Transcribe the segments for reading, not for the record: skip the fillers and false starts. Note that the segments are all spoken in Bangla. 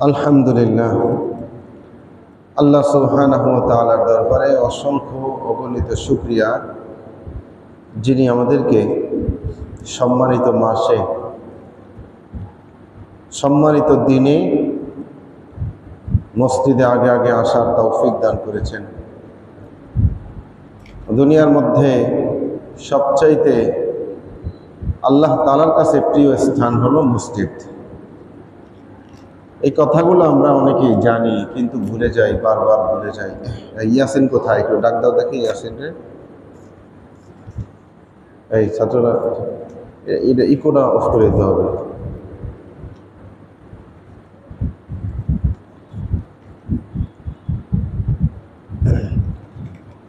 আলহামদুলিল্লাহ, আল্লাহ সুবহানাহু ওয়া তাআলার দরবারে অসংখ্য অগণিত শুকরিয়া, যিনি আমাদেরকে সম্মানিত মাসে, সম্মানিত দিনে মসজিদে আগে আগে আসার তৌফিক দান করেছেন। দুনিয়ার মধ্যে সবচাইতে আল্লাহ তাআলার কাছে প্রিয় স্থান হলো মসজিদ। এই কথাগুলো আমরা অনেকেই জানি, কিন্তু ভুলে যাই, বারবার ভুলে যাই। ইয়াসিন কোথায়? একটু ডাক দাও দেখি ইয়াসিন রে। এই ছাত্ররা, এটা ইকোটা অফ করে দিতে হবে।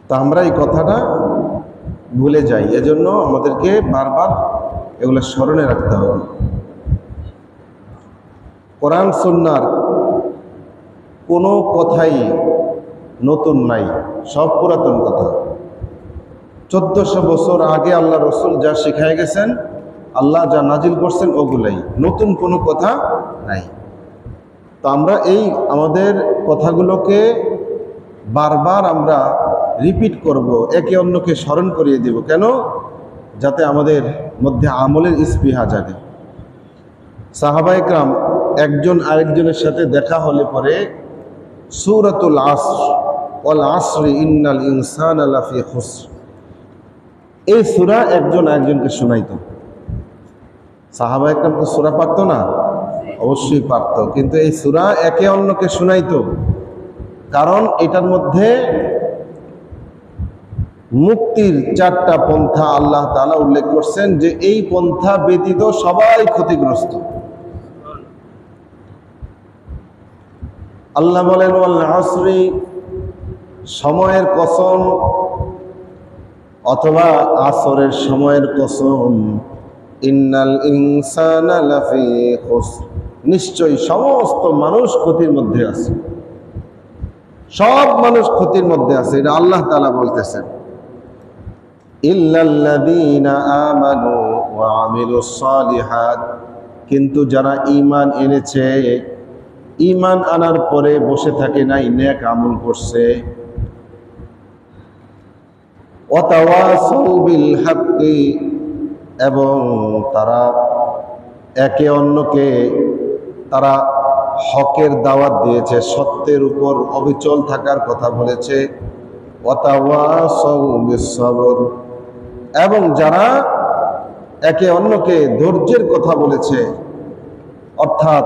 তা আমরা এই কথাটা ভুলে যাই, এজন্য আমাদেরকে বারবার এগুলো স্মরণে রাখতে হবে। কোরআন সুন্নাহর কোনো কথাই নতুন নাই, সব পুরাতন কথা। 1400 বছর আগে আল্লাহ রসুল যা শিখাই গেছেন, আল্লাহ যা নাজিল করছেন, ওগুলাই, নতুন কোনো কথা নাই। তো আমরা এই আমাদের কথাগুলোকে বারবার আমরা রিপিট করব, একে অন্যকে স্মরণ করিয়ে দেব। কেন? যাতে আমাদের মধ্যে আমলের স্পৃহা জাগে। সাহাবায়ে কেরাম একজন আরেকজনের সাথে দেখা হলে পরে সূরাতুল আসর, ওয়াল আসরি ইন্নাল ইনসানা লাফি খুসর, এই সূরা একজন আরেকজনকে শোনাইতো। সাহাবায়ে কেরাম তো সূরা পারতো না? অবশ্যই পারতো, কিন্তু এই সূরা একে অন্যকে শোনাইতো। কারণ এটার মধ্যে মুক্তির 4টা পন্থা আল্লাহ তাআলা উল্লেখ করছেন, যে এই পন্থা ব্যতীত সবাই ক্ষতিগ্রস্ত। আল্লাহ বলেন ওয়াল আসরি, সময়ের কসম, অথবা আসরের সময়ের কসম, ইন্নাল ইনসানা লাফি খুসর, নিশ্চয়ই সমস্ত মানুষ ক্ষতির মধ্যে আছে। সব মানুষ ক্ষতির মধ্যে আছে, এটা আল্লাহ তাআলা বলতেছেন। ইল্লাল্লাযীনা আমানু ওয়া আমিলুস সালিহাত, কিন্তু যারা ঈমান এনেছে, ঈমান আনার পরে বসে থাকে নাই, নেক আমল করছে। ওয়া তাওয়াসাউ বিল হাক্কি, এবং তারা একে অন্যকে তারা হকের দাওয়াত দিয়েছে, সত্যের উপর অবিচল থাকার কথা বলেছে। ওয়া তাওয়াসাউ বিস সবর, এবং যারা একে অন্যকে ধৈর্যের কথা বলেছে। অর্থাৎ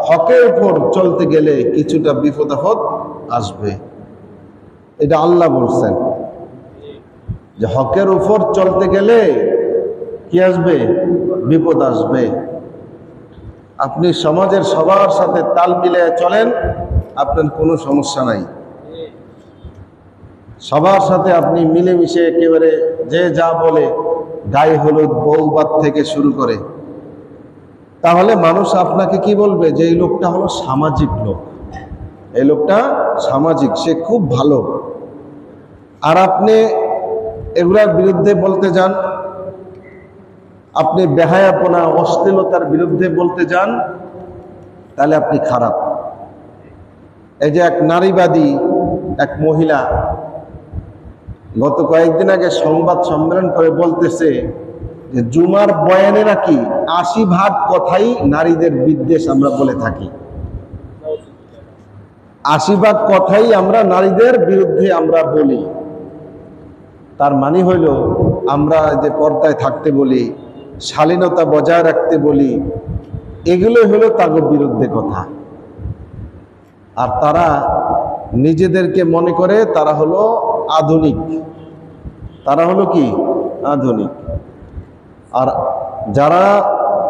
হকের উপর চলতে গেলে কিছুটা বিপদ আপদ আসবে, এটা আল্লাহ বলছেন, যে হকের উপর চলতে গেলে কি আসবে? বিপদ আসবে। আপনি সমাজের সবার সাথে তাল মিলিয়ে চলেন, আপনার কোনো সমস্যা নাই। সবার সাথে আপনি মিলেমিশে একেবারে যে যা বলে, গায়ে হলুদ বউবাদ থেকে শুরু করে, তাহলে মানুষ আপনাকে কি বলবে? যে এই লোকটা হলো সামাজিক লোক, এই লোকটা সামাজিক, সে খুব ভালো। আর আপনি এগুলার বিরুদ্ধে বলতে যান, আপনি বেহায়াপনা অশ্লীলতার বিরুদ্ধে বলতে যান, তাহলে আপনি খারাপ। এই যে এক নারীবাদী এক মহিলা গত কয়েকদিন আগে সংবাদ সম্মেলন করে বলতেছে যে জুমার বয়ানে নাকি 80% কথাই নারীদের বিদ্বেষ আমরা বলে থাকি। 80% কথাই আমরা নারীদের বিরুদ্ধে আমরা বলি। তার মানে হইল, আমরা যে পর্দায় থাকতে বলি, শালীনতা বজায় রাখতে বলি, এগুলো হলো তাদের বিরুদ্ধে কথা। আর তারা নিজেদেরকে মনে করে তারা হলো আধুনিক। তারা হলো কি? আধুনিক। আর যারা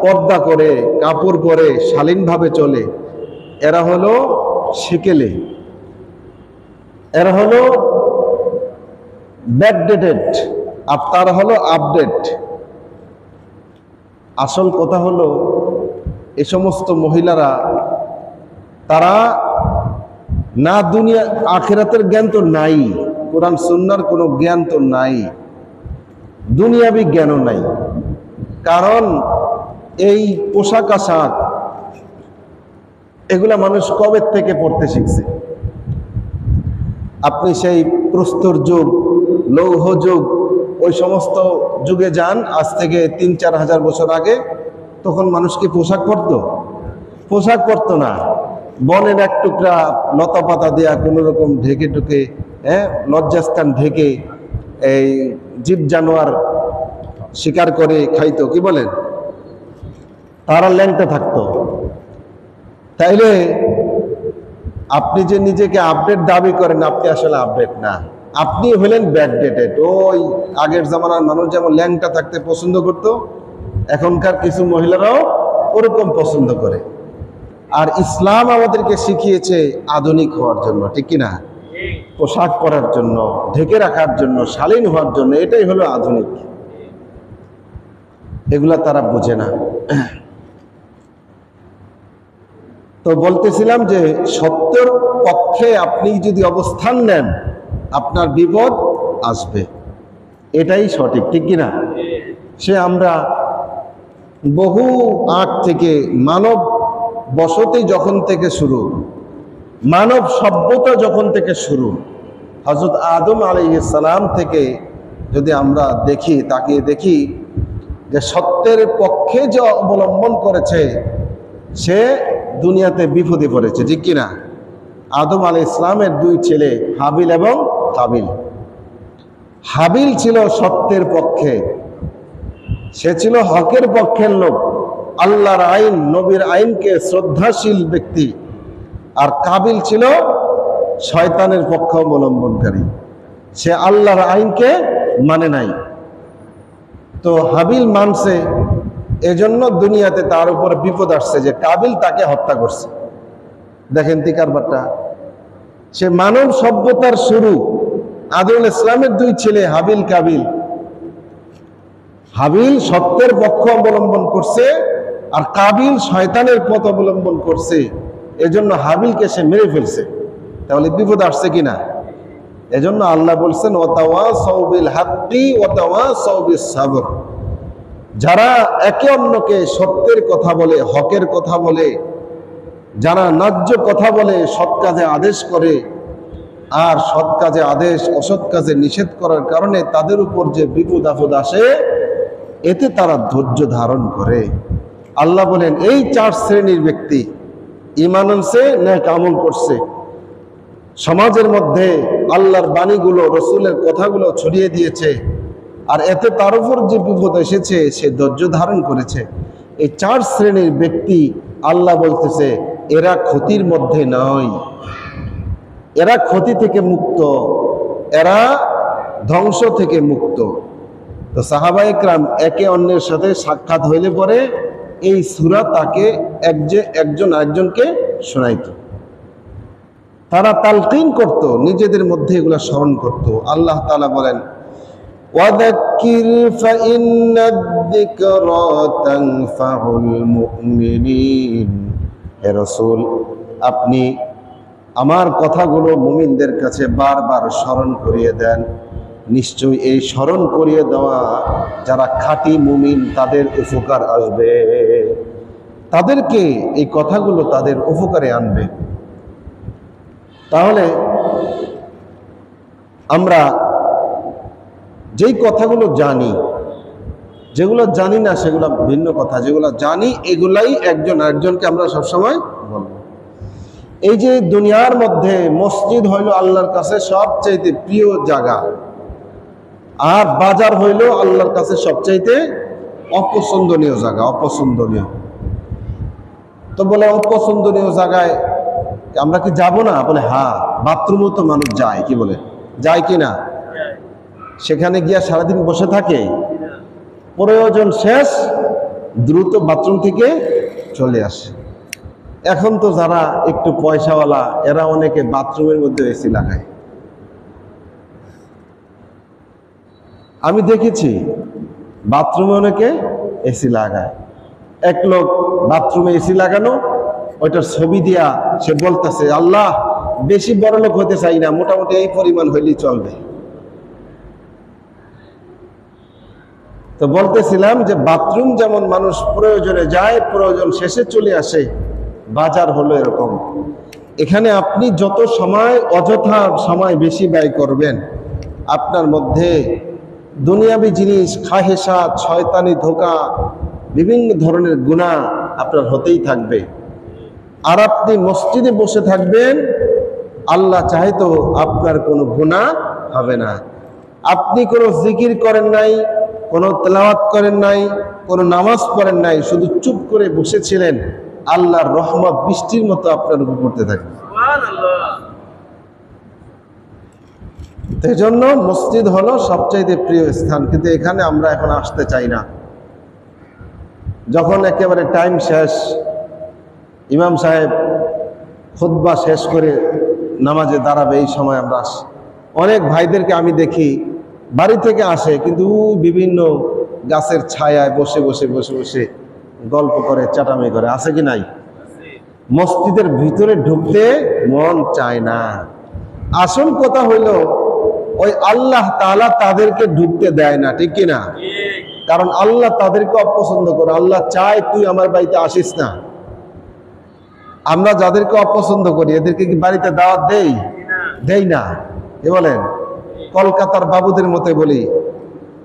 পর্দা করে, কাপড় পরে, শালীনভাবে চলে, এরা হলো সেকেলে, এরা হলো ব্যাকডেটেড, আর তারা হলো আপডেট। আসল কথা হলো, এ সমস্ত মহিলারা, তারা না দুনিয়া আখিরাতের জ্ঞান তো নাই, কোরআন সুন্নাহর কোনো জ্ঞান তো নাই, দুনিয়াবি জ্ঞানও নাই। কারণ এই পোশাক আশাক এগুলা মানুষ কবে থেকে পড়তে শিখছে? আপনি সেই প্রস্তর যুগ, লৌহ যুগ, ওই সমস্ত যুগে যান, আজ থেকে ৩-৪ হাজার বছর আগে। তখন মানুষ কি পোশাক পরতো? পোশাক পরতো না। বনের এক টুকরা লতা পাতা দেয়া কোনো রকম ঢেকে টুকে, লজ্জাস্থান ঢেকে এই জীব জানোয়ার শিকার করে খাইতো, কি বলেন? তারা ল্যাংটা থাকতো। তাইলে আপনি যে নিজেকে আপডেট দাবি করেন, আপনি আসলে আপডেট না, আপনি হলেন ব্যাকডেটেড। ওই আগের জামানার মানুষ যেমন ল্যাংটা থাকতে পছন্দ করত, এখনকার কিছু মহিলারাও ওরকম পছন্দ করে। আর ইসলাম আমাদেরকে শিখিয়েছে আধুনিক হওয়ার জন্য, ঠিক কিনা? পোশাক পরার জন্য, ঢেকে রাখার জন্য, শালীন হওয়ার জন্য। এটাই হলো আধুনিক। এগুলা তারা বোঝে না। তো বলতেছিলাম যে সত্যের পক্ষে আপনি যদি অবস্থান নেন, আপনার বিপদ আসবে, এটাই সঠিক, ঠিক কিনা? সে আমরা বহু আগ থেকে মানব বসতি যখন থেকে শুরু, মানব সভ্যতা যখন থেকে শুরু, হযরত আদম আলাইহিস সালাম থেকে যদি আমরা দেখি, তাকিয়ে দেখি যে সত্যের পক্ষে যে অবলম্বন করেছে সে দুনিয়াতে বিপদে পড়েছে, ঠিক কিনা? আদম আলাইহিস সালামের 2 ছেলে হাবিল এবং কাবিল। হাবিল ছিল সত্যের পক্ষে, সে ছিল হকের পক্ষের লোক, আল্লাহর আইন, নবীর আইনকে শ্রদ্ধাশীল ব্যক্তি। আর কাবিল ছিল শয়তানের পক্ষ অবলম্বনকারী, সে আল্লাহর আইনকে মানে নাই। তো হাবিল মানছে, এজন্য দুনিয়াতে তার উপর বিপদ আসছে যে কাবিল তাকে হত্যা করছে। দেখেন তি কারবারটা। সে মানব সভ্যতার শুরু, আদম ইসলামের 2 ছেলে হাবিল কাবিল। হাবিল সত্যের পক্ষ অবলম্বন করছে, আর কাবিল শয়তানের পথ অবলম্বন করছে। এজন্য হাবিলকে সে মেরে ফেলছে। তাহলে বিপদ আসছে কিনা? এজন্য আল্লাহ বলছেন ওয়াতাওয়াসাউ বিল হাক্কি ওয়াতাওয়াসাউ বিস সাবর। যারা একে অন্যকে সত্যের কথা বলে, হকের কথা বলে, যারা ন্যায্য কথা বলে, সৎ কাজে আদেশ করে, আর সৎ কাজে আদেশ, অসৎ কাজে নিষেধ করার কারণে তাদের উপর যে বিপদ আপদ আসে, এতে তারা ধৈর্য ধারণ করে। আল্লাহ বলেন এই 4 শ্রেণীর ব্যক্তি ঈমান আনছে, নেক আমল করছে, সমাজের মধ্যে আল্লাহর বাণীগুলো, রসুলের কথাগুলো ছড়িয়ে দিয়েছে, আর এতে তার উপর যে বিপদ এসেছে সে ধৈর্য ধারণ করেছে। এই 4 শ্রেণীর ব্যক্তি আল্লাহ বলতেছে এরা ক্ষতির মধ্যে নয়, এরা ক্ষতি থেকে মুক্ত, এরা ধ্বংস থেকে মুক্ত। তো সাহাবায়ে কেরাম একে অন্যের সাথে সাক্ষাৎ হইলে পরে এই সূরা তাকে একজন আরেকজনকে শোনাইত। তারা তালকিন করত, নিজেদের মধ্যে এগুলা স্মরণ করত। আল্লাহ তাআলা বলেন ওয়াযাক্কির ফাইন্নায-যিকরা তানফাউল মুমিনিন। হে রাসূল, আপনি আমার কথাগুলো মুমিনদের কাছে বারবার স্মরণ করিয়ে দেন। নিশ্চয়ই এই স্মরণ করিয়ে দেওয়া যারা খাঁটি মুমিন তাদের উপকার আসবে, তাদেরকে এই কথাগুলো তাদের উপকারে আনবে। তাহলে আমরা যেই কথাগুলো জানি, যেগুলো জানি না সেগুলো ভিন্ন কথা, যেগুলো জানি এগুলাই একজন আরেকজনকে আমরা সবসময় বলবো। এই যে দুনিয়ার মধ্যে মসজিদ হইল আল্লাহর কাছে সবচাইতে প্রিয় জায়গা, আর বাজার হইল আল্লাহর কাছে সবচাইতে অপছন্দনীয় জায়গা। অপছন্দনীয় তো বলে অপছন্দনীয় জায়গায় আমরা কি যাব না? বলে হ্যাঁ, বাথরুমও তো মানুষ যায়, কি বলে, যায় কি না? সেখানে গিয়া সারাদিন বসে থাকে, প্রয়োজন শেষ দ্রুত বাথরুম থেকে চলে আসে। এখন তো যারা একটু পয়সাওয়ালা এরা অনেকে বাথরুমের মধ্যে এসি লাগায়। আমি দেখেছি বাথরুমে অনেকে এসি লাগায়। এক লোক বাথরুমে এসি লাগানো, ওইটার ছবি দিয়া সে বলতেছে আল্লাহ বেশি বড় লোক হতে চাই না, মোটামুটি এই পরিমাণ হইলেই চলবে। তো বলতেছিলাম যে বাথরুম যেমন মানুষ প্রয়োজনে যায়, প্রয়োজন শেষে চলে আসে, বাজার হলো এরকম। এখানে আপনি যত সময় অযথা সময় বেশি ব্যয় করবেন, আপনার মধ্যে দুনিয়াবি জিনিস, খাহেসাত, শয়তানি ধোঁকা, বিভিন্ন ধরনের গুনাহ আপনার হতেই থাকবে। আর আপনি মসজিদে বসে থাকবেন, আল্লাহ চাহে তো আপনার কোনো গুনাহ হবে না। আপনি কোনো জিকির করেন নাই, কোনো তেলাওয়াত করেন নাই, কোনো নামাজ পড়েন নাই, শুধু চুপ করে বসেছিলেন, আল্লাহর রহমত বৃষ্টির মতো আপনার উপর পড়তে থাকবে। এই জন্য মসজিদ হলো সবচাইতে প্রিয় স্থান, কিন্তু এখানে আমরা এখন আসতে চাই না। যখন একেবারে টাইম শেষ, ইমাম সাহেব খুতবা শেষ করে নামাজে দাঁড়াবে, এই সময় আমরা আসি। অনেক ভাইদেরকে আমি দেখি বাড়ি থেকে আসে, কিন্তু বিভিন্ন গাছের ছায়ায় বসে বসে বসে বসে গল্প করে, চাটামি করে, আছে কি নাই? মসজিদের ভিতরে ঢুকতে মন চায় না। আসল কথা হইল ওই আল্লাহ তাআলা তাদেরকে ঢুকতে দেয় না, ঠিক কিনা? কারণ আল্লাহ তাদেরকে অপছন্দ করে। আল্লাহ চায় তুই আমার বাড়িতে আসিস না। আমরা যাদেরকে অপছন্দ করি এদেরকে কি বাড়িতে দাওয়াত দেই না? কি বলেন? কলকাতার বাবুদের মতে বলি,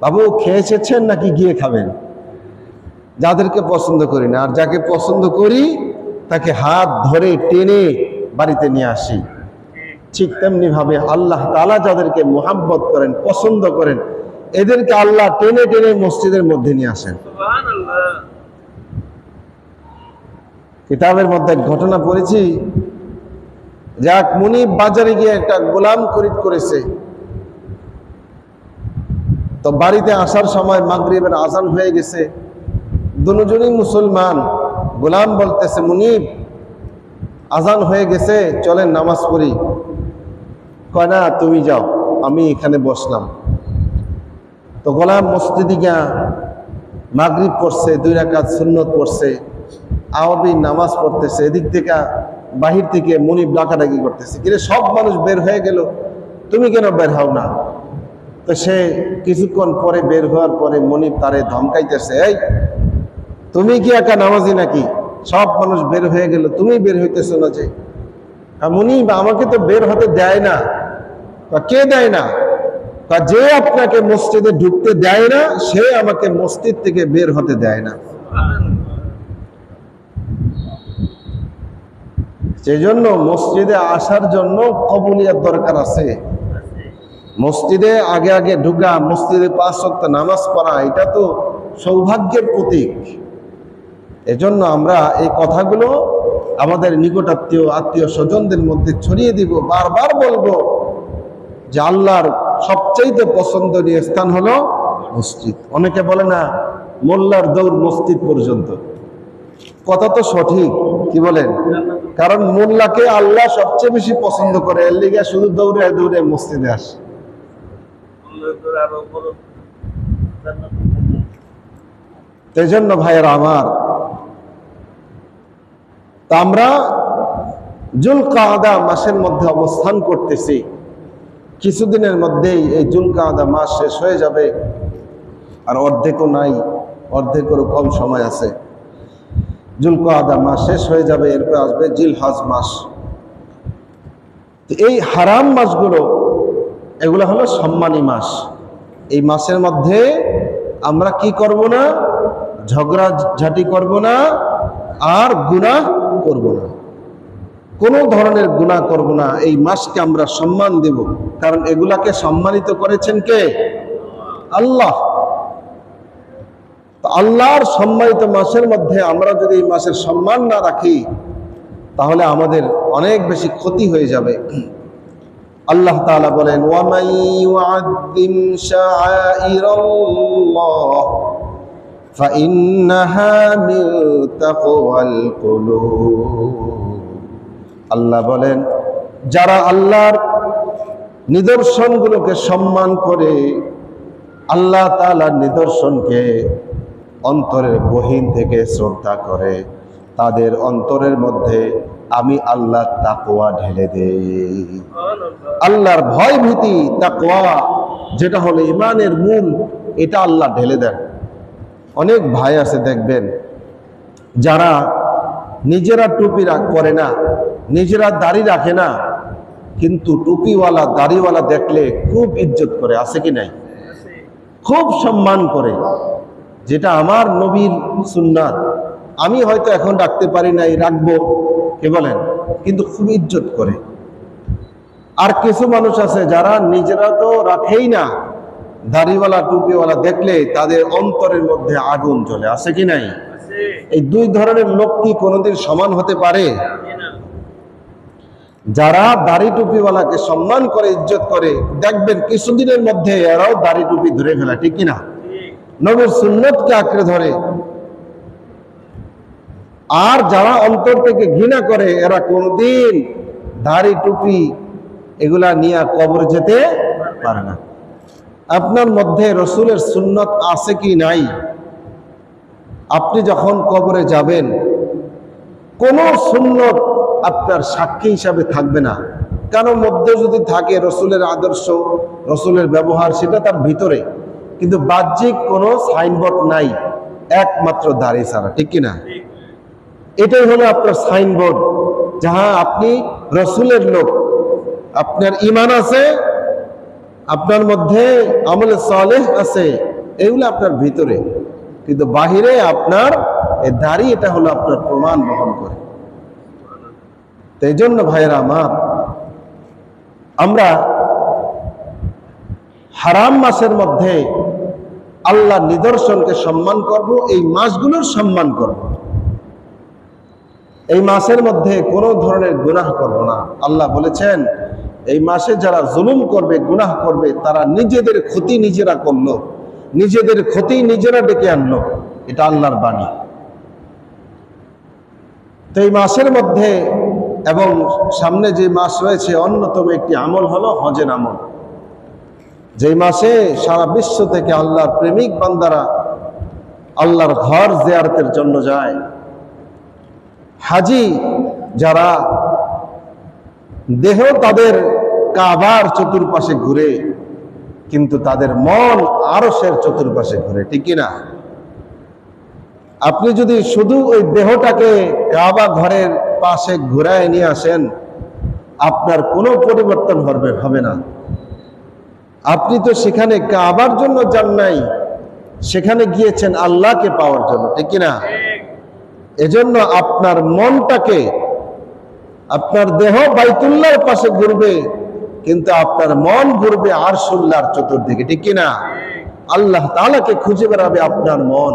বাবু খেয়ে এসেছেন নাকি গিয়ে খাবেন? যাদেরকে পছন্দ করি না, আর যাকে পছন্দ করি তাকে হাত ধরে টেনে বাড়িতে নিয়ে আসি। ঠিক তেমনি ভাবে আল্লাহ তাআলা যাদেরকে মোহাব্বত করেন, পছন্দ করেন, এদেরকে আল্লাহ টেনে টেনে মসজিদের মধ্যে নিয়ে আসেন। কিতাবের মধ্যে ঘটনা পড়েছি, যাক মুনিব বাজারে গিয়ে একটা গোলাম খরিদ করেছে। তো বাড়িতে আসার সময় মাগরিবের আজান হয়ে গেছে। দুজনই মুসলমান। গোলাম বলতেছে, মুনিব আজান হয়ে গেছে, চলেন নামাজ পড়ি। কয় না, তুমি যাও, আমি এখানে বসলাম। তো গোলাম মসজিদে গিয়া মাগরিব পড়ছে, 2 রাকাত সুন্নত পড়ছে, আওয়াবি নামাজ পড়তেছে। এদিক থেকে বাহির থেকে মুনিব ডাকাডাকি করতেছে, কিরে সব মানুষ বের হয়ে গেল, তুমি কেন বের হও না? তো সে কিছুক্ষণ পরে বের হওয়ার পরে মুনিব তারে ধমকাইতেছে, এই তুমি কি একা নামাজি নাকি? সব মানুষ বের হয়ে গেল, তুমি বের হইতেছো না যে? মুনিব আমাকে তো বের হতে দেয় না। কে দেয় না? যে আপনাকে মসজিদে ঢুকতে দেয় না, সে আমাকে মসজিদ থেকে বের হতে দেয় না। সেই জন্য মসজিদে আসার জন্য কবুলিয়ত দরকার আছে। মসজিদে আগে আগে ঢুকা, মসজিদে 5 ওয়াক্ত নামাজ পড়া, এটা তো সৌভাগ্যের প্রতীক। এজন্য আমরা এই কথাগুলো আমাদের নিকটাত্মীয়, আত্মীয় স্বজনদের মধ্যে ছড়িয়ে দিব, বারবার বলবো যে আল্লাহর সবচাইতে পছন্দনীয় স্থান হলো মসজিদ। অনেকে বলে না মোল্লার দৌড় মসজিদ পর্যন্ত, কথা তো সঠিক, কি বলেন? কারণ মোল্লাকে আল্লাহ সবচেয়ে বেশি পছন্দ করে, এর লিগে শুধু দৌড়ে দৌড়ে মসজিদে আসে। এই জন্য ভাইয়েরা আমার, তা আমরা যুলকাদা মাসের মধ্যে অবস্থান করতেছি। কিছুদিনের মধ্যেই এই যুলকাদা মাস শেষ হয়ে যাবে, আর অর্ধেকও নাই, অর্ধেকেরও কম সময় আছে। যুলকাদা মাস শেষ হয়ে যাবে, এরপর আসবে জিলহজ মাস। এই হারাম মাসগুলো, এগুলো হলো সম্মানী মাস। এই মাসের মধ্যে আমরা কি করব না? ঝগড়াঝাটি করব না, আর গুনাহ করব না, কোনো ধরনের গুনাহ করব না। এই মাসকে আমরা সম্মান দেব, কারণ এগুলাকে সম্মানিত করেছেন কে? আল্লাহ। তো আল্লাহর সম্মানিত মাসের মধ্যে আমরা যদি এই মাসের সম্মান না রাখি, তাহলে আমাদের অনেক বেশি ক্ষতি হয়ে যাবে। আল্লাহ তাআলা বলেন, ওয়ামান ইউআযযিম শাআইরাল্লাহ ফাইন্নাহা মিন তাকওয়াল কুলুব। আল্লাহ বলেন, যারা আল্লাহর নিদর্শনগুলোকে সম্মান করে, আল্লাহ তাআলার নিদর্শনকে অন্তরের গহীন থেকে শ্রদ্ধা করে, তাদের অন্তরের মধ্যে আমি আল্লাহর তাকওয়া ঢেলে দেই। আল্লাহর ভয় ভীতি, তাকওয়া, যেটা হলো ঈমানের মূল, এটা আল্লাহ ঢেলে দেন। অনেক ভাই আছে দেখবেন যারা নিজেরা টুপি পরে না, নিজেরা দাড়ি রাখে না, কিন্তু টুপিওয়ালা দাড়িওয়ালা দেখলে খুব ইজ্জত করে, আছে কি নাই? খুব সম্মান করে, যেটা আমার নবীর সুন্নাত। আমি হয়তো এখন রাখতে পারি নাই, রাখবো, কে বলেন, কিন্তু খুব ইজ্জত করে। আর কিছু মানুষ আছে যারা নিজেরা তো রাখেই না, দাড়িওয়ালা টুপিওয়ালা দেখলে তাদের অন্তরের মধ্যে আগুন জ্বলে, আছে কি নাই? এই দুই ধরনের লোক কি কোনোদিন সমান হতে পারে? যারা দাড়ি টুপিওয়ালাকে সম্মান করে, ইজ্জত করে, দেখবেন কিছুদিনের মধ্যে এরাও দাড়ি টুপি ধরে ফেলা, ঠিক কিনা? নবীর সুন্নতকে আঁকড়ে ধরে। আর যারা অন্তর থেকে ঘৃণা করে, এরা কোনোদিন দাড়ি টুপি এগুলা নিয়ে কবর যেতে পারে না। আপনার মধ্যে রসুলের সুন্নত আছে কি নাই? আপনি যখন কবরে যাবেন, কোন সুন্নত আপনার সাক্ষী হিসাবে থাকবে না। কারণ মধ্যে যদি থাকে রসুলের আদর্শ, রসুলের ব্যবহার, সেটা তার ভিতরে, কিন্তু বাহ্যিক কোনো সাইনবোর্ড নাই, একমাত্র দাড়ি ছাড়া, ঠিক কিনা? এটাই হলো আপনার সাইনবোর্ড, যাহা আপনি রসুলের লোক, আপনার ঈমান আছে, আপনার মধ্যে আমলে সালেহ আছে, এগুলো আপনার ভিতরে, কিন্তু বাহিরে আপনার এই দাড়ি, এটা হলো আপনার প্রমাণ বহন করে। তো এই জন্য ভাইয়েরা আমার, আমরা হারাম মাসের মধ্যে আল্লাহর নিদর্শনকে সম্মান করব, এই মাসগুলোর সম্মান করব। এই মাসের মধ্যে কোনো ধরনের গুনাহ করব না। আল্লাহ বলেছেন, এই মাসে যারা জুলুম করবে, গুনাহ করবে, তারা নিজেদের ক্ষতি নিজেরা করলো, নিজেদের ক্ষতি নিজেরা ডেকে আনলো, এটা আল্লাহর বাণী। তো এই মাসের মধ্যে এবং সামনে যে মাস রয়েছে, অন্যতম একটি আমল হলো হজের আমল। যে মাসে সারা বিশ্ব থেকে আল্লাহর প্রেমিক বান্দারা আল্লাহর ঘর জিয়ারতের জন্য যায়। হাজি যারা, দেহ তাদের কাবার চতুর্পাশে ঘুরে, কিন্তু তাদের মন আরশের চতুর্পাশে ঘুরে, ঠিক কিনা? আপনি যদি শুধু ওই দেহটাকে কাবা ঘরের পাশে ঘুরায় নিয়ে আসেন, আপনার কোনো পরিবর্তন হবে না। আপনি তো সেখানে কাবার জন্য যান নাই, সেখানে গিয়েছেন আল্লাহকে পাওয়ার জন্য, ঠিক কিনা? এজন্য আপনার মনটাকে, আপনার দেহ বাইতুল্লাহর পাশে ঘুরবে, কিন্তু আপনার মন ঘুরবে আরশুল্লাহর চতুর্দিকে, ঠিক কিনা? আল্লাহ তাআলাকে খুঁজে বেড়াবে আপনার মন,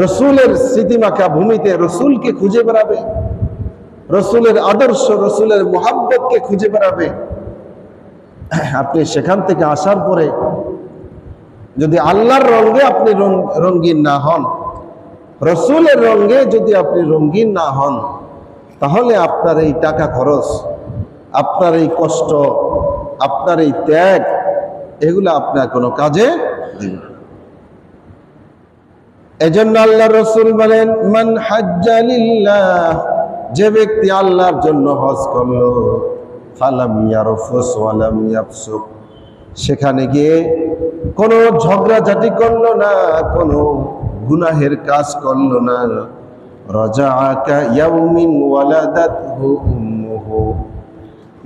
রসুলের স্মৃতিমাখা ভূমিতে রসুলকে খুঁজে বেড়াবে, রসুলের আদর্শ, রসুলের মুহাব্বতকে খুঁজে বেড়াবে। আপনি সেখান থেকে আসার পরে যদি আল্লাহর রঙে আপনি রঙিন না হন, রসুলের রঙে যদি আপনি রঙিন না হন, তাহলে আপনার এই টাকা খরচ, আপনার এই কষ্ট, আপনার এই ত্যাগ, এগুলো আপনার কোনো কাজে দিবে না। এজন্য আল্লাহ রসুল বলেন, মান হাজ্জা লিল্লাহ, যে ব্যক্তি আল্লাহর জন্য হজ করলো, ফালাম ইয়ারফুস ওয়ালাম ইয়াফসুক, সেখানে গিয়ে কোনো ঝগড়াঝাটি করলো না, কোনো গুনাহের কাজ করলো না, রাজাআ কায়াউমিন ওয়ালাদাতহু উম্মুহু,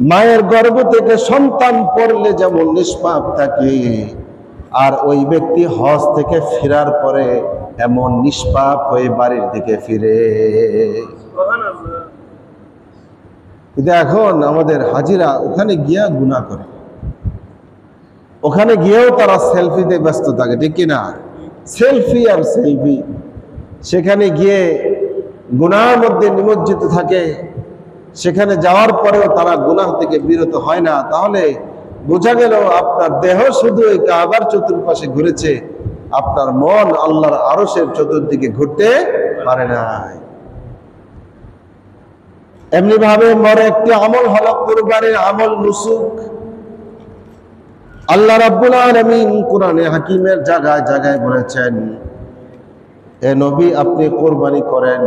মায়ের গর্ভ থেকে সন্তান পড়লে যেমন নিষ্পাপ থাকে, আর ওই ব্যক্তি হজ থেকে ফেরার পরে এমন নিষ্পাপ হয়ে বাড়ির দিকে ফিরে। কিন্তু এখন আমাদের হাজিরা ওখানে গিয়া গুনাহ করে, ওখানে গিয়েও তারা সেলফিতে ব্যস্ত থাকে, ঠিক কিনা? সেলফি আর সেলফি, সেখানে গিয়ে গুনাহের মধ্যে নিমজ্জিত থাকে, সেখানে যাওয়ার পরেও তারা গুনাহ থেকে বিরত হয় না। তাহলে বোঝা গেল আপনার দেহ শুধু এই কাবার চতুর্পাশে ঘুরেছে, আপনার মন আল্লাহর আরশের চতুর্দিকে ঘুরতে পারে না। এমনি ভাবে মরে একটি আমল হলো কুরবানির আমল, নুসুক। আল্লাহ রাব্বুল আলামিন কোরআনে হাকিমের জায়গায় জায়গায় বলেছেন, এ নবী আপনি কোরবানি করেন।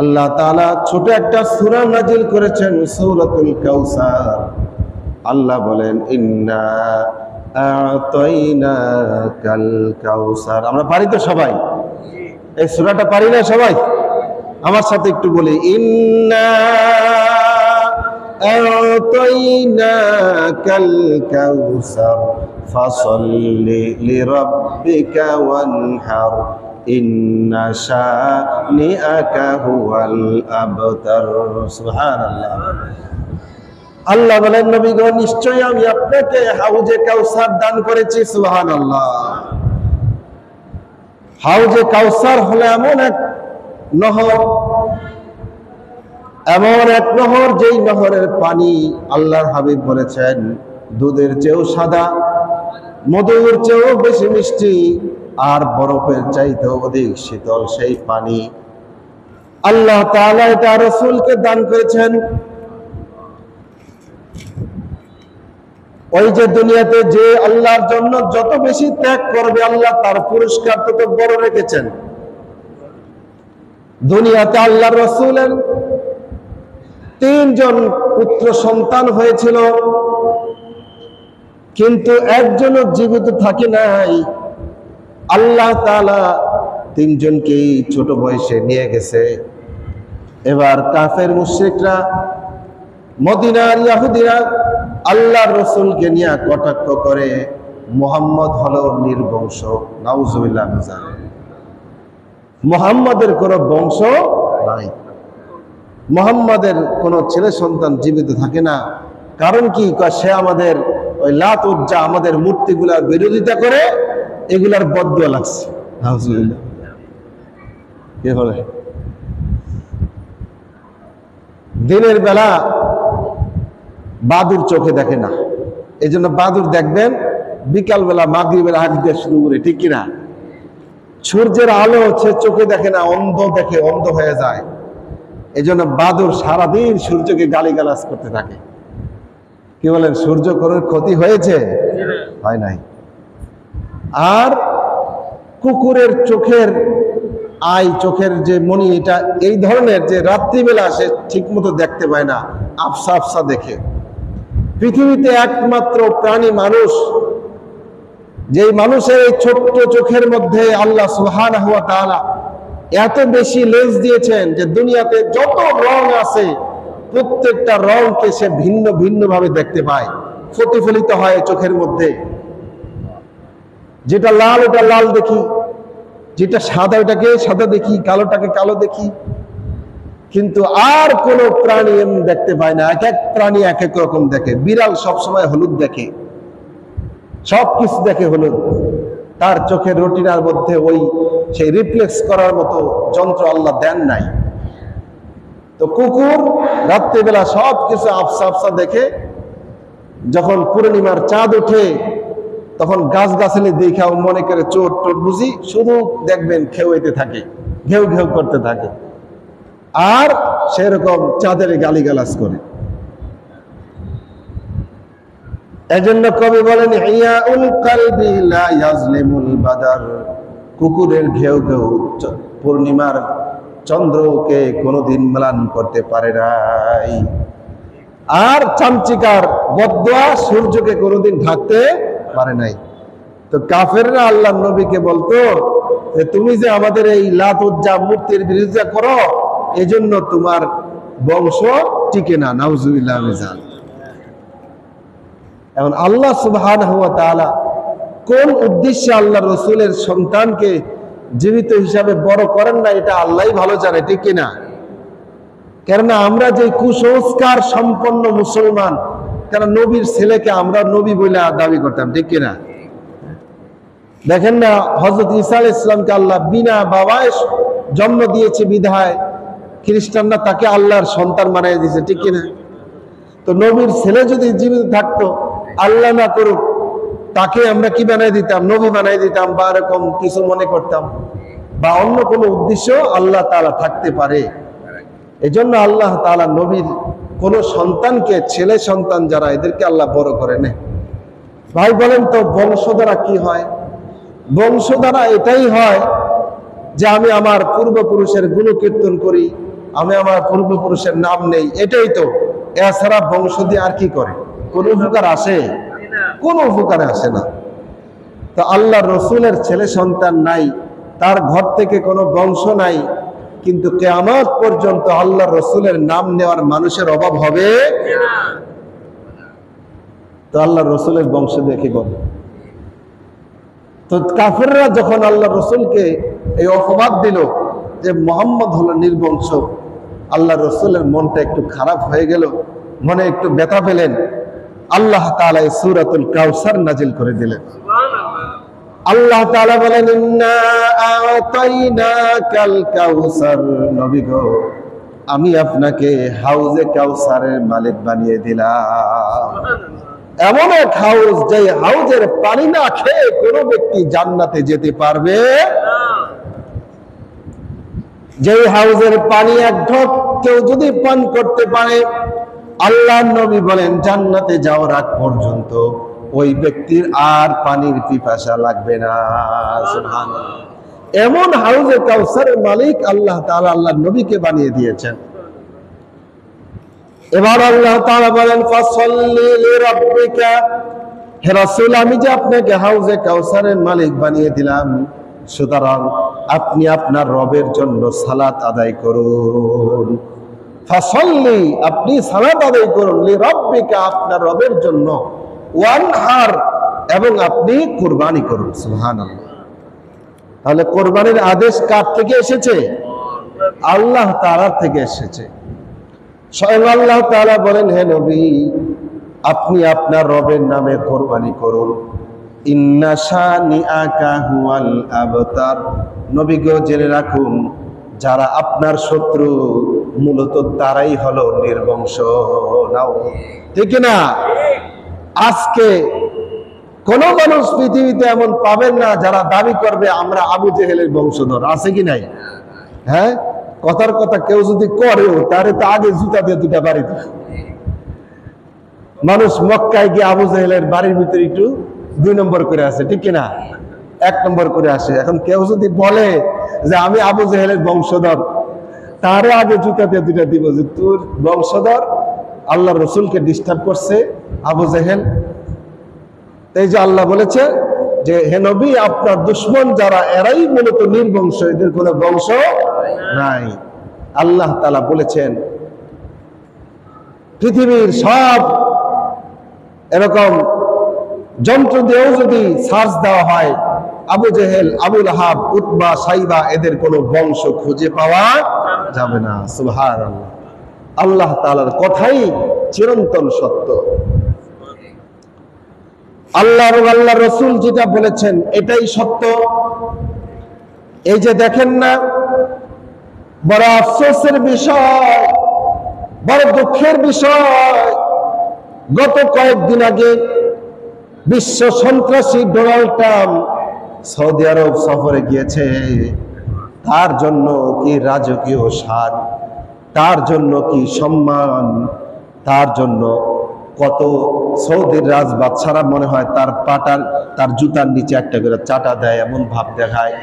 আল্লাহ তাআলা ছোট একটা সূরা নাজিল করেছেন, সূরাতুল কাউসার। আল্লাহ বলেন, ইন্না আ'তাইনাকাল কাউসার। আমরা পারি তো সবাই? এই সূরাটা পারি না সবাই? আমার সাথে একটু বলি, ইন্না আ'তাইনাকাল কাউসার ফাসাল্লি লিরাব্বিকা ওয়ানহার ইন্না শানিআকা হুয়াল আবতার। সুবহানাল্লাহ। আল্লাহ বলেন, নবী গো, নিশ্চয়ই আমি আপনাকে হাউজে কাউসার দান করেছি। সুবহানাল্লাহ। হাউজে কাউসার হলো এমন এক নহর, যেই নহরের পানি আল্লাহর হাবিব বলেছেন দুধের চেয়েও সাদা, মধুর চেয়েও বেশি মিষ্টি, আর বরফের চাইতেও অধিক শীতল সেই পানি আল্লাহ তাআলা এটা রাসূলকে দান করেছেন। ওই যে দুনিয়াতে যে আল্লাহর জন্য যত বেশি ত্যাগ করবে আল্লাহ তার পুরস্কার তত বড় রেখেছেন। দুনিয়াতে আল্লাহর রাসূলের 3 জন পুত্র সন্তান হয়েছিল, কিন্তু একজনও জীবিত থাকে নাই। আল্লাহ তাআলা 3 জনকেই ছোট বয়সে নিয়ে গেছে। এবার কাফের মুশরিকরা, মদিনার ইহুদিরা আল্লাহর রাসূলকে নিয়ে কটাক্ষ করে, মুহাম্মদ হলো নির্বংশ। নাউজুবিল্লাহ। মুহাম্মাদের কোনো বংশ নাই, মুহাম্মাদের কোনো ছেলে সন্তান জীবিত থাকে না। কারণ কি? সে আমাদের ওই লাত উজ্জা, আমাদের মূর্তিগুলার বিরোধিতা করে, এগুলার বদদুয়া লাগছে। নাউজুবিল্লাহ। কি বলে? দিনের বেলা বাদুর চোখে দেখে না, এই জন্য বাদুর দেখবেন বিকাল বেলা মাগরিবের আগ দিয়ে শুরু করে, ঠিক কিনা? সূর্যের আলো হচ্ছে চোখে দেখে না, অন্ধ দেখে, অন্ধ হয়ে যায়। এই জন্য বাদুর সারাদিন সূর্যকে গালিগালাজ করতে থাকে। কি বলেন, সূর্য কোনো ক্ষতি হয়েছে? হয় নাই। আর কুকুরের চোখের চোখের যে মণি, এটা এই ধরনের যে রাত্রিবেলা সে ঠিক মতো দেখতে পায় না, আফসা আফসা দেখে। পৃথিবীতে একমাত্র প্রাণী মানুষ, যেই মানুষের এই ছোট্ট চোখের মধ্যে আল্লাহ সুবহানাহু ওয়া তাআলা এত বেশি লেন্স দিয়েছেন যে দুনিয়াতে যত রং আছে প্রত্যেকটা রংকে সে ভিন্ন ভিন্ন ভাবে দেখতে পায়, প্রতিফলিত হয় চোখের মধ্যে। যেটা লাল ওটা লাল দেখি, যেটা সাদা ওটাকে সাদা দেখি, কালোটাকে কালো দেখি। কিন্তু আর কোন প্রাণী এমন দেখতে পায় না। এক এক প্রাণী এক এক রকম দেখে। বিড়াল সবসময় হলুদ দেখে, সবকিছু দেখে হলুদ। তার চোখের রটিনার মধ্যে ওই সেই রিফ্লেক্স করার মতো যন্ত্র আল্লাহ দেন নাই। তো কুকুর রাত্রিবেলা সবকিছু আফসা আফসা দেখে। যখন পূর্ণিমার চাঁদ ওঠে তখন গাছগাছালি দেখা মনে করে চোট টোট বুঝি, শুধু দেখবেন খেউতে থাকে, ঘেউ ঘেউ করতে থাকে, আর সেরকম চাঁদের গালিগালাজ করে। এজন্য কবি বলেন, হিয়াউল কলবি লা ইয়াজলিমুল বাদার, কুকুরের ঘেউ ঘেউ পূর্ণিমার চন্দ্রকে কোনোদিন ম্লান করতে পারে নাই, আর চামচিকার বদদুয়া সূর্যকে কোনোদিন ঢাকতে পারে নাই। তো কাফেররা আল্লাহর নবীকে বলতো যে তুমি যে আমাদের এই লাত উজ্জা মূর্তির বিরোধিতা করো, এজন্য তোমার বংশ টিকে না। নাউজুবিল্লাহ মিজান। এখন আল্লাহ সুবহানাহু ওয়া তাআলা কোন উদ্দেশ্যে আল্লাহ রাসূলের সন্তানকে জীবিত হিসাবে বড় করেন না, এটা আল্লাহই ভালো জানে, ঠিক কিনা? কেননা আমরা যে কুসংস্কার সম্পন্ন মুসলমান, কেন নবীর ছেলেকে আমরা নবী বলে দাবি করতাম, ঠিক কিনা? দেখেন না, হযরত ঈসা আলাইহিস সালামকে আল্লাহ বিনা বাবায় জন্ম দিয়েছে বিধায় খ্রিস্টানরা তাকে আল্লাহর সন্তান বানিয়ে দিয়েছে, ঠিক কিনা? তো নবীর ছেলে যদি জীবিত থাকতো, আল্লাহ না করুক, তাকে আমরা কি বানাই দিতাম? নবী বানাই দিতাম, বা এরকম কিছু মনে করতাম, বা অন্য কোনো উদ্দেশ্য আল্লাহ তাআলা থাকতে পারে। এজন্য আল্লাহ তাআলা নবীর কোন সন্তানকে, ছেলে সন্তান যারা, এদেরকে আল্লাহ বড় করে নেয়। ভাই বলেন তো, বংশ দ্বারা কি হয়? বংশ দ্বারা এটাই হয় যে আমি আমার পূর্বপুরুষের গুণকীর্তন করি, আমি আমার পূর্বপুরুষের নাম নেই, এটাই তো। এছাড়া বংশ দিয়ে আর কি করে? কোন উপকার আসে? কোন উপকারে আসে না। তো আল্লাহ রসুলের ছেলে সন্তান নাই, তার ঘর থেকে কোনো বংশ নাই, কিন্তু কিয়ামত পর্যন্ত আল্লাহ রসুলের নাম নেওয়ার মানুষের অভাব হবে না। তো আল্লাহ রসুলের বংশ দেখে গেল। তো কাফেররা যখন আল্লাহ রসুলকে এই অপবাদ দিল যে মুহাম্মদ হলো নির্বংশ, আল্লাহ রসুলের মনটা একটু খারাপ হয়ে গেল, মনে একটু ব্যথা পেলেন। আল্লাহ তাআলা এই সূরাতুল কাউসার নাজিল করে দিলেন। আল্লাহ তাআলা বলেন, ইন্না আতাইনাকাল কাউসার, নবী গো আমি আপনাকে হাউজে কাউসারের মালিক বানিয়ে দিলাম। এমন এক হাউজ, যে হাউজের পানি না খেয়ে কোনো ব্যক্তি জান্নাতে যেতে পারবে না। যে হাউজের পানি এক ঢোক কেউ যদি পান করতে পারে, আল্লাহর নবী বলেন জান্নাতে যাওয়ার আগ পর্যন্ত ওই ব্যক্তির আর পানির পিপাসা লাগবে না। সুবহানাল্লাহ। এমন হাউজে কাউসারের মালিক আল্লাহ তাআলা আল্লাহর নবীকে বানিয়ে দিয়েছেন। এবার আল্লাহ তাআলা বলেন, ফাসাল্লি লিরাব্বিকা, হে রাসূল আমি যে আপনাকে হাউজে কাউসারের মালিক বানিয়ে দিলাম, সুতরাং আপনি আপনার রবের জন্য সালাত আদায় করুন। ফাসাল্লি, আপনি সালাত আদায় করুন, লিরাব্বিকা, আপনার রবের জন্য, ওয়ানহার, এবং আপনি কুরবানি করুন। সুবহানাল্লাহ। তাহলে কুরবানির আদেশ কার থেকে এসেছে? আল্লাহ তাআলা থেকে এসেছে। স্বয়ং আল্লাহ তাআলা বলেন, হে নবী আপনি আপনার রবের নামে কুরবানি করুন। ইন্না শানিআকা হুয়াল আবতার, নবী গো জেনে রাখুন যারা আপনার শত্রু মূলত তারাই হলো নির্বংশ। নাও ঠিক না? আজকে কোন মানুষ পৃথিবীতে এমন পাবেন না যারা দাবি করবে আমরা আবু জেহেলের বংশধর। আছে কি নাই? হ্যাঁ, কথার কথা কেউ যদি করেও তারে তো আগে জুতা দিয়ে দুটা বাড়ি দিবে। মানুষ মক্কায় গিয়ে আবু জেহেলের বাড়ির ভিতরে একটু 2 নম্বর করে আসে, ঠিক কিনা? 1 নম্বর করে আসে। এখন কেউ যদি বলে যে আমি আবু জেহেলের বংশধর, তারে আগে জুতা দিয়ে দুটা দিব যে তোর বংশধর আল্লাহ রসুলকে ডিস্টার্ব করছে আবু জেহেল। এই যে আল্লাহ বলেছে যে হে নবী আপনার দুশমন যারা এরাই মূলত নির্বংশ, এদের কোনো বংশ নাই। আল্লাহ তাআলা বলেছেন পৃথিবীর সব এরকম যন্ত্র দিয়েও যদি সার্চ দেওয়া হয়, আবু জেহেল, আবু লাহাব, উতবা, সাইবা এদের কোনো বংশ খুঁজে পাওয়া যাবে না। সুবহানাল্লাহ। আল্লাহ তাআলার কথাই চিরন্তন সত্য। আল্লাহ রসুল যেটা বলেছেন এটাই সত্য। এই যে দেখেন না, বড় আফসোসের বিষয়, বড় দুঃখের বিষয়, গত কয়েকদিন আগে বিশ্ব সন্ত্রাসী ডোনাল্ড ট্রাম্প সৌদি আরব সফরে গিয়েছে। তার জন্য কি রাজকীয় শান, তার জন্য কি সম্মান, তার জন্য কত সৌদির বাদশারা মনে হয় তার জুতার নিচে একটা করে চাটা দেয়, এমন ভাব দেখায়।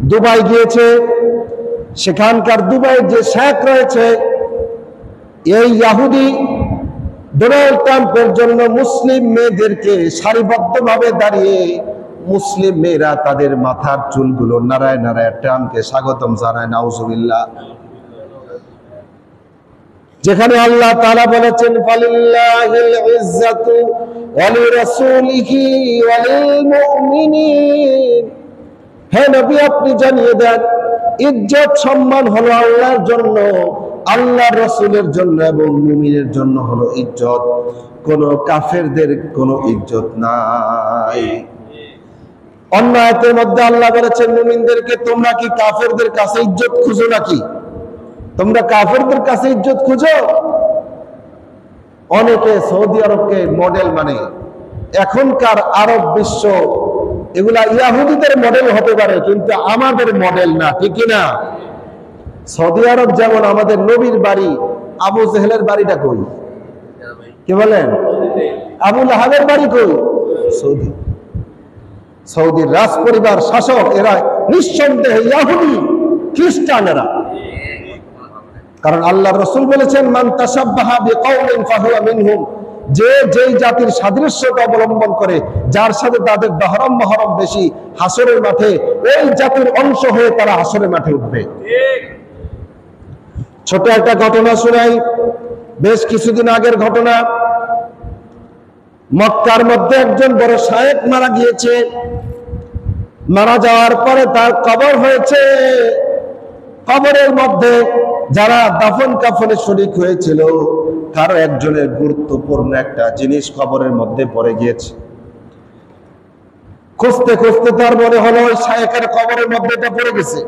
দুবাই গিয়েছে, সেখানকার দুবাইয়ের যে শেখ রয়েছে, এই ইহুদি ডোনাল্ড ট্রাম্পের জন্য মুসলিম মেয়েদেরকে সারিবদ্ধভাবে দাঁড়িয়ে মুসলিম মেয়েরা তাদের মাথার চুলগুলো নাড়ায় নাড়ায় ট্রাম্পকে স্বাগতম জানায়। নাউজুবিল্লাহ। যেখানে আল্লাহ তাআলা বলেছেন ফালিল্লাহিল ইজ্জাতু ওয়া লিরাসূলিহি ওয়া লিল মুমিনিন, হে নবী আপনি জানিয়ে দেন ইজ্জত সম্মান হলো আল্লাহর জন্য, আল্লাহর রাসূলের জন্য এবং মুমিনের জন্য হলো ইজ্জত। কোন কাফেরদের কোনো ইজ্জত নাই। অন্য আয়াতের মধ্যে আল্লাহ বলেছেন মুমিনদেরকে তোমরা কি কাফেরদের কাছে ইজ্জত খুঁজো নাকি? তোমরা কাফেরদের কাছে ইজ্জত খুঁজো? অনেকে সৌদি আরবকে মডেল মানে, এখনকার আরব বিশ্ব এগুলা ইহুদিদের মডেল হতে পারে কিন্তু আমাদের মডেল না, ঠিক না? সৌদি আরব যেমন আমাদের নবীর বাড়ি, আবু জেহেলের বাড়িটা কই? কি বলেন? আবু লাহাবের বাড়ি কই? সৌদি। সৌদির রাজ পরিবার, শাসক এরা নিঃসন্দেহে ইহুদি খ্রিস্টানেরা। কারণ আল্লাহর রাসূল বলেছেন মান তাশাব্বাহা বিকাওমিন ফাহুয়া মিনহুম, যে যেই জাতির সাদৃশ্যতা অবলম্বন করে, যার সাথে তাদের দহরম মহরম বেশি, হাসরের মাঠে ওই জাতির অংশ হয়ে তারা হাসরের মাঠে উঠবে। ছোট একটা ঘটনা শোনাই, বেশ কিছুদিন আগের ঘটনা। মক্কার মধ্যে একজন বড় শায়েখ মারা গিয়েছে। মারা যাওয়ার পরে তার কবর হয়েছে। কবরের মধ্যে যারা দাফন কাফনে শরীক হয়েছিল, কারো একজনের গুরুত্বপূর্ণ একটা জিনিস কবরের মধ্যে পড়ে গিয়েছে। খুঁজতে খুঁজতে তার মনে হলো ওই শায়েখের কবরের মধ্যে এটা পড়ে গেছে।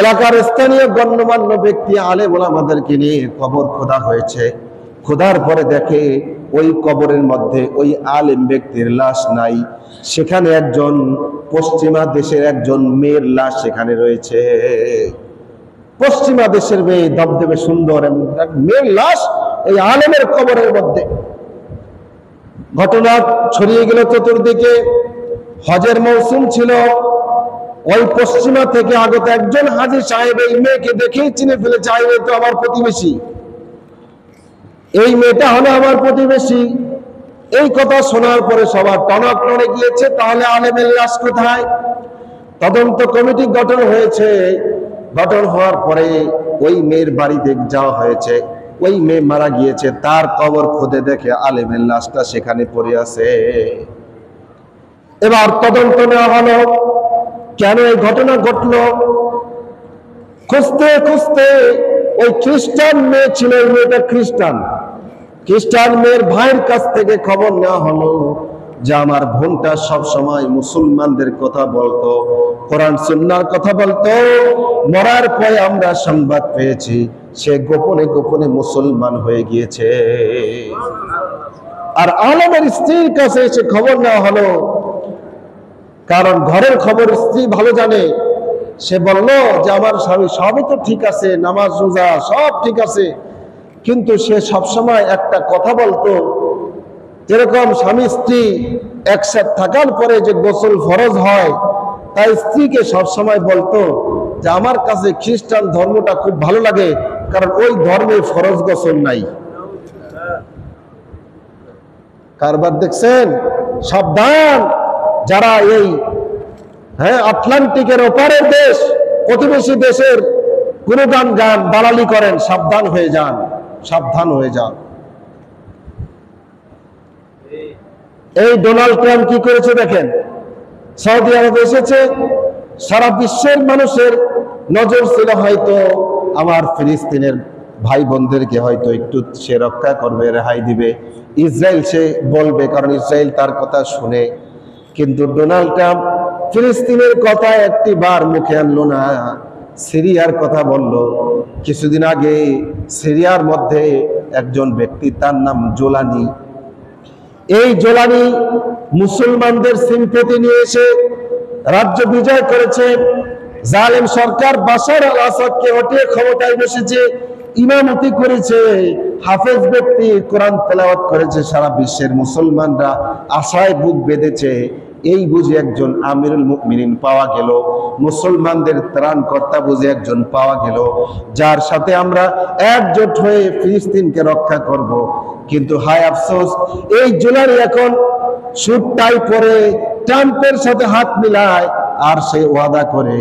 এলাকার স্থানীয় গণ্যমান্য ব্যক্তি আলেম ওলামাদেরকে নিয়ে কবর খোদা হয়েছে। খোদার পরে দেখে ওই কবরের মধ্যে ওই আলেম ব্যক্তির লাশ নাই, সেখানে একজন পশ্চিমা দেশের একজন মেয়ের লাশ সেখানে রয়েছে। পশ্চিমা দেশের মেয়ে, দবদবে সুন্দর মেয়ের লাশ ওই আলেমের কবরের মধ্যে। ঘটনা ছড়িয়ে গেল চতুর্দিকে। হজের মৌসুম ছিল। ওই পশ্চিমা থেকে আগত একজন হাজী সাহেব এই মেয়েকে দেখেই চিনে ফেলে, চাইবে তো আমার প্রতিবেশী, এই মেয়েটা হলো আমার প্রতিবেশী। এই কথা শোনার পরে সবার টনক নড়ে গিয়েছে, তাহলে আলেমের লাশ কোথায়? তদন্ত কমিটি গঠন হয়েছে। গঠন হওয়ার পরে ওই মেয়ের বাড়িতে যাওয়া হয়েছে। ওই মেয়ে মারা গিয়েছে, তার কবর খুঁজে দেখে আলেমের লাশটা সেখানে পড়ে আছে। এবার তদন্ত নেওয়া হলো, কেন এই ঘটনা ঘটলো। খুঁজতে খুঁজতে ওই খ্রিস্টান মেয়ে ছিল, ওই মেয়েটা খ্রিস্টান মেয়ের ভাইয়ের কাছ থেকে খবর নেওয়া হলো যে আমার বোনটা সব সময় মুসলমানদের কথা বলতো, কোরআন সুন্নাহর কথা বলতো। মরার পরে আমরা সংবাদ পেয়েছি সে গোপনে গোপনে মুসলমান হয়ে গিয়েছে। আর আলেমের স্ত্রীর কাছে এসে খবর নেওয়া হলো, কারণ ঘরের খবর স্ত্রী ভালো জানে। সে বলল যে আমার স্বামী সবই তো ঠিক আছে, নামাজ রোজা সব ঠিক আছে, কিন্তু সে সবসময় একটা কথা বলতো, যেরকম স্বামী স্ত্রী একসাথে থাকার পরে যে গোসল ফরজ হয়, তাই স্ত্রীকে সবসময় বলতো যে আমার কাছে খ্রিস্টান ধর্মটা খুব ভালো লাগে, কারণ ওই ধর্মে ফরজ গোসল নাই। কারবার দেখছেন? সাবধান, যারা এই আটলান্টিকের ওপারের দেশ, প্রতিবেশী দেশের গুণগান গান দালালি করেন, সাবধান হয়ে যান, সাবধান হয়ে যান। এই ডোনাল্ড ট্রাম্প কি করেছে দেখেন। সৌদি আরবে এসেছে, সারা বিশ্বের মানুষের নজর ছিল হয়তো আমার ফিলিস্তিনের ভাই বোনদেরকে হয়তো একটু সে রক্ষা করবে, রেহাই দিবে, ইসরায়েল সে বলবে, কারণ ইসরায়েল তার কথা শুনে। কিন্তু ডোনাল্ড ট্রাম্প ফিলিস্তিনের কথা একটি বার মুখে আনলো না, সিরিয়ার কথা বলল। কিছুদিন আগে সিরিয়ার মধ্যে একজন ব্যক্তি, তার নাম জোলানি। এই জোলানি মুসলমানদের সিম্পেথি নিয়ে এসে রাজ্য বিজয় করেছে। জালেম সরকার বাশার আল আসাদকে হটিয়ে ক্ষমতায় বসেছে, ইমামতি করেছে, হাফেজ ব্যক্তি কোরআন তেলাওয়াত করেছে। সারা বিশ্বের মুসলমানরা আশায় বুক বেঁধেছে। এই বুঝে একজন আমিরুল মুমিনিন পাওয়া গেল, মুসলমানদের ত্রাণকর্তা বুঝে একজন পাওয়া গেল, যার সাথে আমরা একজোট হয়ে ফিলিস্তিনকে রক্ষা করব। কিন্তু হায় আফসোস, এই জুলানি এখন সুট টাই পরে ট্রাম্পের সাথে হাত মিলায়, আর সে ওয়াদা করে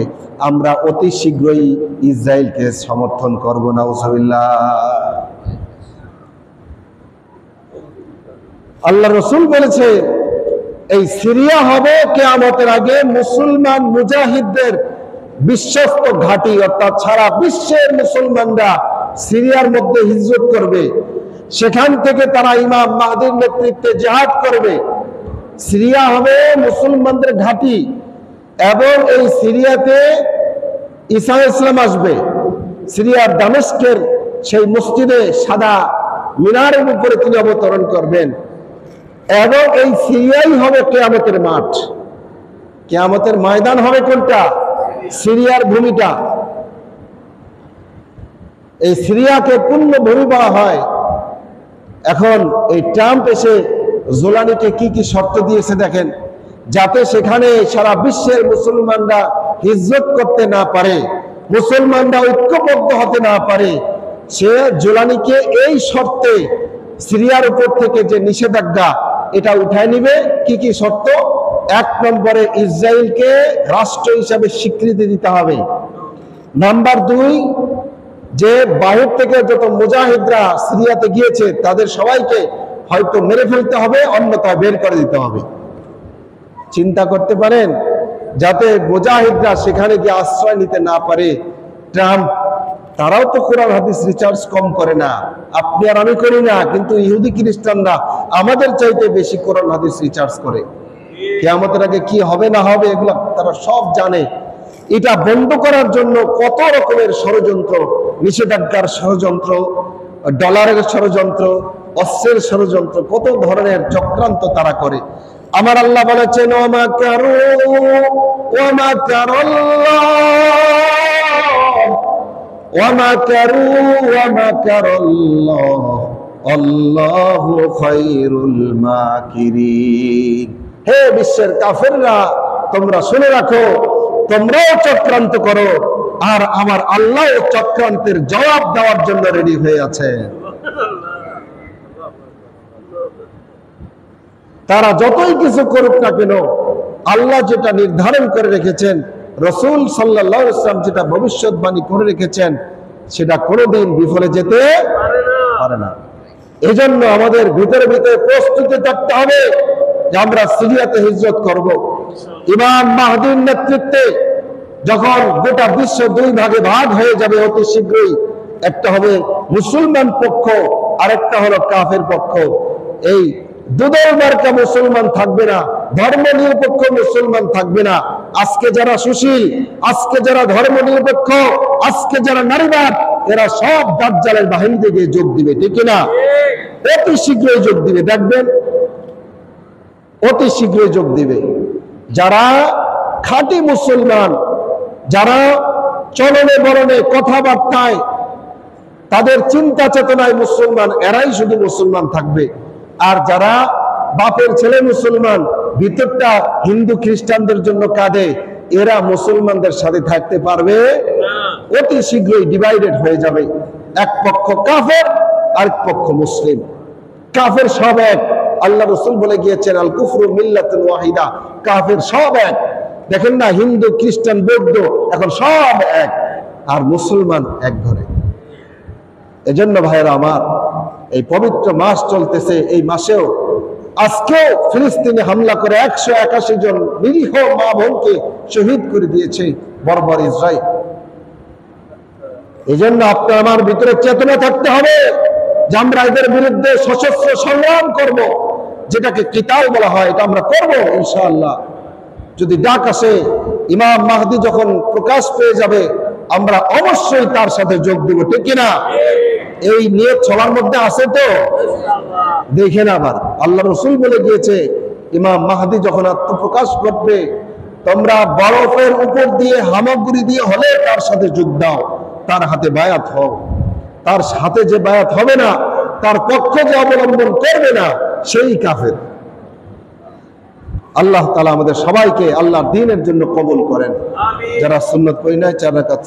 আমরা অতি শীঘ্রই ইসরায়েলকে সমর্থন করব। নাউজুবিল্লাহ। আল্লাহ রসুল বলেছে এই সিরিয়া হবে কিয়ামতের আগে মুসলমান মুজাহিদদের বিশ্বস্ত ঘাঁটি, অর্থাৎ সারা বিশ্বের মুসলমানরা সিরিয়ার মধ্যে হিজরত করবে, সেখান থেকে তারা ইমাম মাহদির নেতৃত্বে জিহাদ করবে। সিরিয়া হবে মুসলমানদের ঘাঁটি, এবং এই সিরিয়াতে ঈসা ইসলাম আসবে। সিরিয়ার দামেস্কের সেই মসজিদে সাদা মিনারের উপরে তিনি অবতরণ করবেন, এবং এই সিরিয়াই হবে কিয়ামতের মাঠ। কিয়ামতের ময়দান হবে কোনটা? সিরিয়ার ভূমিটা। এই সিরিয়াকে পূর্ণ ভূমি বলা হয়। এখন এই ট্রাম্প এসে জোলানিকে কি কি শর্ত দিয়েছে দেখেন, যাতে সেখানে সারা বিশ্বের মুসলমানরা হিজরত করতে না পারে, মুসলমানরা ঐক্যবদ্ধ হতে না পারে। সে জোলানিকে এই শর্তে সিরিয়ার উপর থেকে যে নিষেধাজ্ঞা এটা উঠায় নিবে। কি কি শর্ত? 1 নম্বরে ইসরায়েলকে রাষ্ট্র হিসাবে স্বীকৃতি দিতে হবে। নাম্বার 2, যে বাহির থেকে যত মুজাহিদরা সিরিয়াতে গিয়েছে তাদের সবাইকে হয়তো মেরে ফেলতে হবে, অন্যথায় বের করে দিতে হবে। চিন্তা করতে পারেন, যাতে মুজাহিদরা সেখানে গিয়ে আশ্রয় নিতে না পারে। ট্রাম্প, তারাও তো কোরআন হাদিস রিসার্চ কম করে না, আপনি আর আমি করি না, কিন্তু ইহুদি খ্রিস্টানরা আমাদের চাইতে বেশি কোরআন হাদিস রিসার্চ করে। কিয়ামতের আগে কি হবে না হবে এগুলো তারা সব জানে। এটা বন্ধ করার জন্য কত রকমের ষড়যন্ত্র, নিষেধাজ্ঞার ষড়যন্ত্র, ডলারের ষড়যন্ত্র, অস্ত্রের ষড়যন্ত্র, কত ধরনের চক্রান্ত তারা করে। আমার আল্লাহ বলেছেন, ওমা কারু ওমা কারাল্লাহ ওমা কারু ওমা কারাল্লাহ আল্লাহু খায়রুল মাকিরিন। হে বিশ্বের কাফেররা, তোমরা শুনে রাখো, তোমরাও চক্রান্ত করো, আর আমার আল্লাহ চক্রান্তের জবাব দেওয়ার জন্য রেডি হয়ে আছে। তারা যতই কিছু করুক না কেন, আল্লাহ যেটা নির্ধারণ করে রেখেছেন, রাসূল সাল্লাল্লাহু আলাইহি ওয়াসাল্লাম যেটা ভবিষ্যৎবাণী করে রেখেছেন, সেটা কোনোদিন বিফলে যেতে পারে না। এজন্য আমাদের ভিতরে ভিতরে প্রস্তুতি থাকতে হবে যে আমরা সিরিয়াতে হিজরত করব। ইমাম মাহদীর নেতৃত্বে যখন গোটা বিশ্ব 2 ভাগে ভাগ হয়ে যাবে অতি শীঘ্রই, একটা হবে মুসলমান পক্ষ, আরেকটা হলো কাফের পক্ষ। এই দুদল মার্কা মুসলমান থাকবে না, ধর্ম নিরপেক্ষ মুসলমান থাকবে না। আজকে যারা সুশীল, আজকে যারা ধর্ম নিরপেক্ষ, আজকে যারা নারীবাদ, এরা সব দাজ্জালের বাহিনীতে গিয়ে যোগ দিবে, ঠিক না? অতি শীঘ্রই যোগ দিবে, দেখবেন অতি শীঘ্রই যোগ দিবে। যারা খাঁটি মুসলমান, যারা চলনে বলনে কথাবার্তায় তাদের চিন্তা চেতনায় মুসলমান, এরাই শুধু মুসলমান থাকবে। আর যারা বাপের ছেলে মুসলমান, ভিতরটা হিন্দু খ্রিস্টানদের জন্য কাঁদে, এরা মুসলমানদের সাথে থাকতে পারবে না। অতি শীঘ্রই ডিভাইডেড হয়ে যাবে, এক পক্ষ কাফের, আরেক পক্ষ মুসলিম। কাফের সব এক, আল্লাহ রাসূল বলে গিয়েছেন, আল কুফরু মিল্লাতুন ওয়াহিদা, কাফের সব এক। দেখেন না, হিন্দু খ্রিস্টান বৌদ্ধ এখন সব এক, আর মুসলমান এক ঘরে। এজন্য ভাইয়েরা আমার, এই পবিত্র মাস চলতেছে, এই মাসেও আজকেও ফিলিস্তিনে হামলা করে 181 জন নিরীহ মা বোনকে শহীদ করে দিয়েছে বর্বর ইসরায়েল। এই জন্য আপনার আমার ভিতরে চেতনা থাকতে হবে যে আমরা এদের বিরুদ্ধে সশস্ত্র সংগ্রাম করব, যেটাকে কিতাল বলা হয়, এটা আমরা করব ইনশাআল্লাহ। যদি ডাক আসে, ইমাম মাহদী যখন প্রকাশ পেয়ে যাবে, আমরা অবশ্যই তার সাথে যোগ দেব, ঠিক কিনা? এই নিয়ত সবার মধ্যে আছে তো? দেখেন, আবার আল্লাহ রাসূল বলে গিয়েছে, ইমাম মাহদী যখন আত্মপ্রকাশ করবে, তোমরা বরফের উপর দিয়ে হামাগুড়ি দিয়ে হলে তার সাথে যোগ দাও, তার হাতে বায়াত হও। তার সাথে যে বায়াত হবে না, তার পক্ষ যে অবলম্বন করবে না, সেই কাফের। আল্লাহ তাআলা আমাদের সবাইকে আল্লাহর দ্বীনের জন্য কবুল করেন। যারা সুন্নাত পড়ি নাই, 4 রাকাত